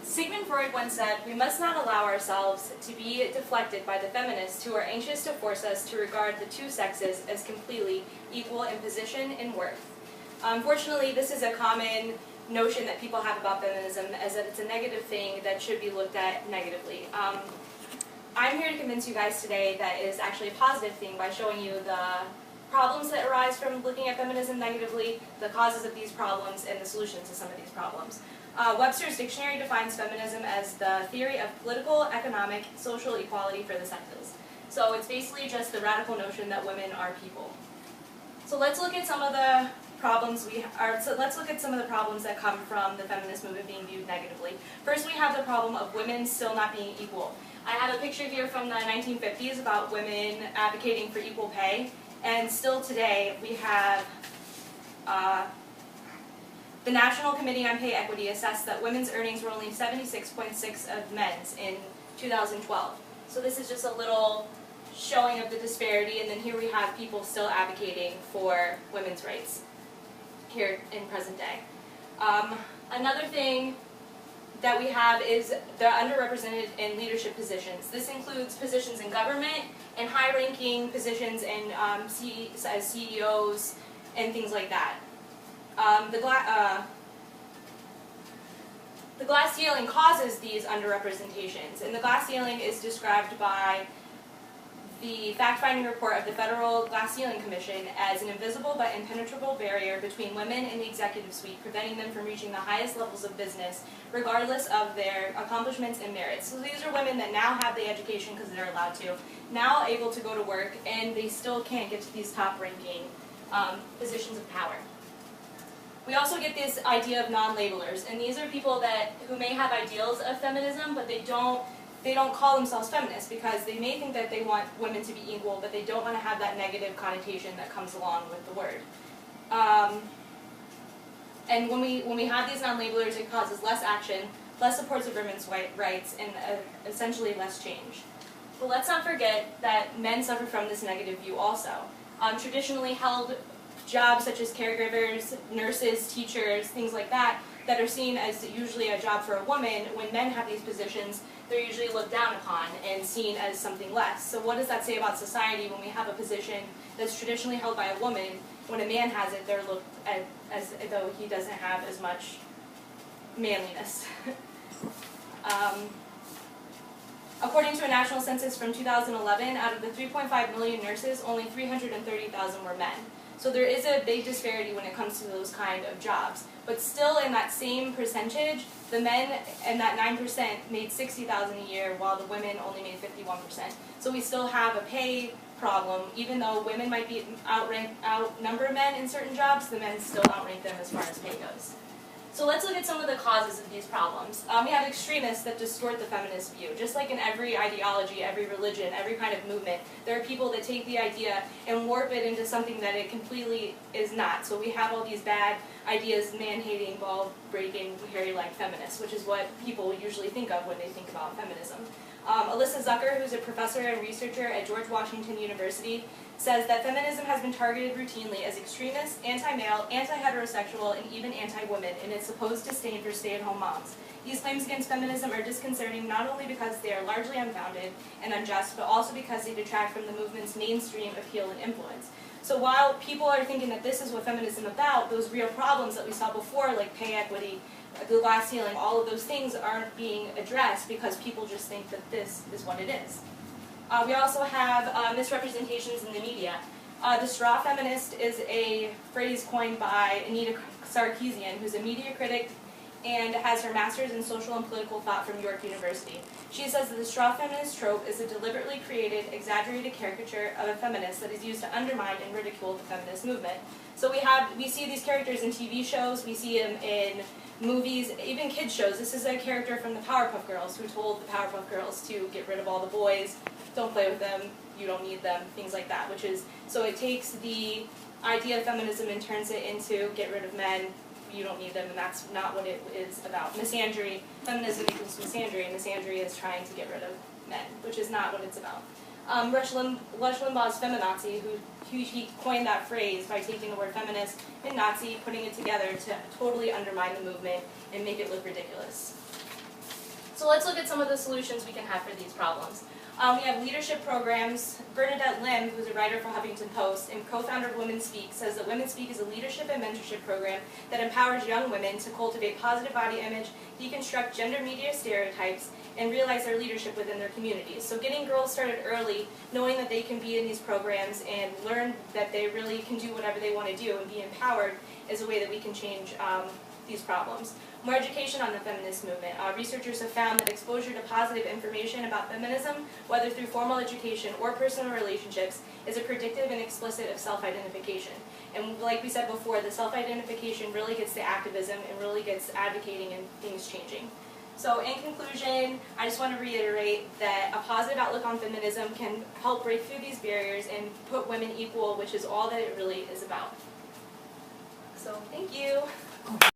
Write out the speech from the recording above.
Sigmund Freud once said, "We must not allow ourselves to be deflected by the feminists who are anxious to force us to regard the two sexes as completely equal in position and worth." Unfortunately, this is a common notion that people have about feminism, as that it's a negative thing that should be looked at negatively. I'm here to convince you guys today that it is actually a positive thing by showing you the problems that arise from looking at feminism negatively, the causes of these problems, and the solutions to some of these problems. Webster's dictionary defines feminism as the theory of political, economic, social equality for the sexes. So it's basically just the radical notion that women are people. So let's look at some of the problems that come from the feminist movement being viewed negatively. First, we have the problem of women still not being equal. I have a picture here from the 1950s about women advocating for equal pay, and still today we have the National Committee on Pay Equity assessed that women's earnings were only 76.6 of men's in 2012. So this is just a little showing of the disparity, and then here we have people still advocating for women's rights here in present day. Another thing that we have is they're underrepresented in leadership positions. This includes positions in government and high-ranking positions in as CEOs and things like that. The glass ceiling causes these underrepresentations, and the glass ceiling is described by the fact-finding report of the Federal Glass Ceiling Commission as an invisible but impenetrable barrier between women and the executive suite, preventing them from reaching the highest levels of business, regardless of their accomplishments and merits. So these are women that now have the education because they're allowed to, now able to go to work, and they still can't get to these top-ranking positions of power. We also get this idea of non-labelers, and these are people who may have ideals of feminism, but they don't call themselves feminists because they may think that they want women to be equal, but they don't want to have that negative connotation that comes along with the word. And when we have these non-labelers, it causes less action, less supports of women's rights, and essentially less change. But let's not forget that men suffer from this negative view also. Traditionally held jobs such as caregivers, nurses, teachers, things like that, that are seen as usually a job for a woman, when men have these positions, they're usually looked down upon and seen as something less. So what does that say about society when we have a position that's traditionally held by a woman? When a man has it, they're looked at as though he doesn't have as much manliness. According to a national census from 2011, out of the 3.5 million nurses, only 330,000 were men. So there is a big disparity when it comes to those kind of jobs. But still, in that same percentage, the men in that 9% made $60,000 a year, while the women only made 51%. So we still have a pay problem. Even though women might be outnumber men in certain jobs, the men still outrank them as far as pay goes. So let's look at some of the causes of these problems. We have extremists that distort the feminist view. Just like in every ideology, every religion, every kind of movement, there are people that take the idea and warp it into something that it completely is not. So we have all these bad ideas, man-hating, ball-breaking, hairy-like feminists, which is what people usually think of when they think about feminism. Alyssa Zucker, who's a professor and researcher at George Washington University, says that feminism has been targeted routinely as extremist, anti-male, anti-heterosexual, and even anti-women in its supposed disdain for stay-at-home moms. These claims against feminism are disconcerting not only because they are largely unfounded and unjust, but also because they detract from the movement's mainstream appeal and influence. So while people are thinking that this is what feminism is about, those real problems that we saw before, like pay equity, the glass ceiling, all of those things aren't being addressed because people just think that this is what it is. We also have misrepresentations in the media. The straw feminist is a phrase coined by Anita Sarkeesian, who's a media critic and has her master's in social and political thought from York University. She says that the straw feminist trope is a deliberately created, exaggerated caricature of a feminist that is used to undermine and ridicule the feminist movement. So we see these characters in TV shows, we see them in movies, even kids shows. This is a character from the Powerpuff Girls who told the Powerpuff Girls to get rid of all the boys, don't play with them, you don't need them, things like that. So it takes the idea of feminism and turns it into get rid of men, you don't need them, and that's not what it is about. Misandry, feminism equals misandry, and misandry is trying to get rid of men, which is not what it's about. Rush Limbaugh's feminazi, he coined that phrase by taking the word feminist and Nazi, putting it together to totally undermine the movement and make it look ridiculous. So let's look at some of the solutions we can have for these problems. We have leadership programs. Bernadette Lim, who's a writer for Huffington Post and co-founder of Women Speak, says that Women Speak is a leadership and mentorship program that empowers young women to cultivate positive body image, deconstruct gender media stereotypes, and realize their leadership within their communities. So getting girls started early, knowing that they can be in these programs and learn that they really can do whatever they want to do and be empowered is a way that we can change these problems. More education on the feminist movement. Researchers have found that exposure to positive information about feminism, whether through formal education or personal relationships, is a predictive and explicit of self-identification. And like we said before, the self-identification really gets to activism and really gets advocating and things changing. So in conclusion, I just want to reiterate that a positive outlook on feminism can help break through these barriers and put women equal, which is all that it really is about. So thank you.